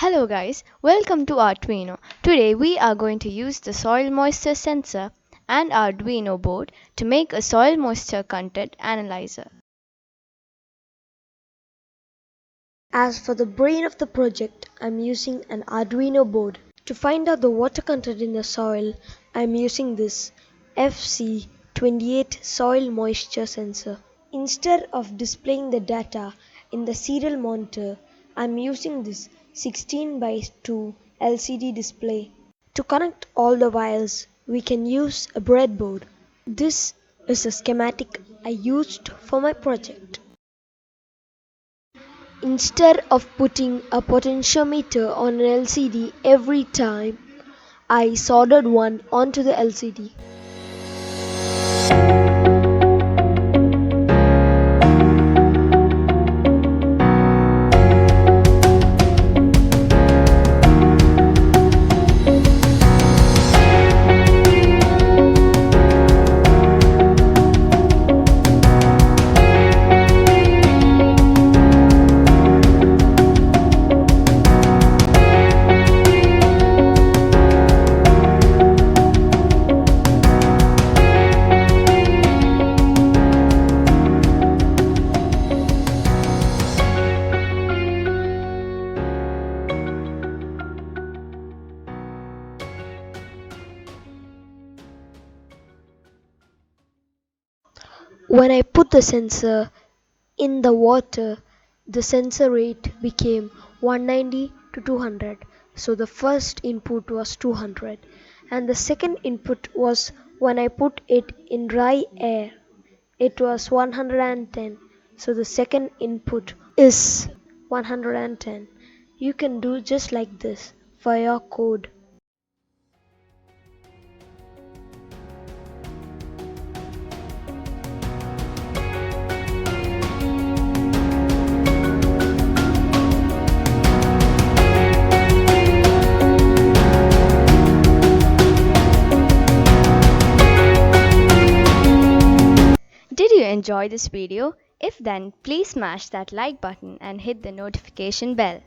Hello guys, welcome to Arduino. Today we are going to use the soil moisture sensor and Arduino board to make a soil moisture content analyzer. As for the brain of the project, I'm using an Arduino board. To find out the water content in the soil, I'm using this FC28 soil moisture sensor. Instead of displaying the data in the serial monitor, I'm using this 16 by 2 LCD display. To connect all the wires, we can use a breadboard. This is a schematic I used for my project. Instead of putting a potentiometer on an LCD every time, I soldered one onto the LCD. When I put the sensor in the water, the sensor rate became 190 to 200. So the first input was 200 and the second input was when I put it in dry air. It was 110. So the second input is 110. You can do just like this for your code. Did you enjoy this video? If then, please smash that like button and hit the notification bell.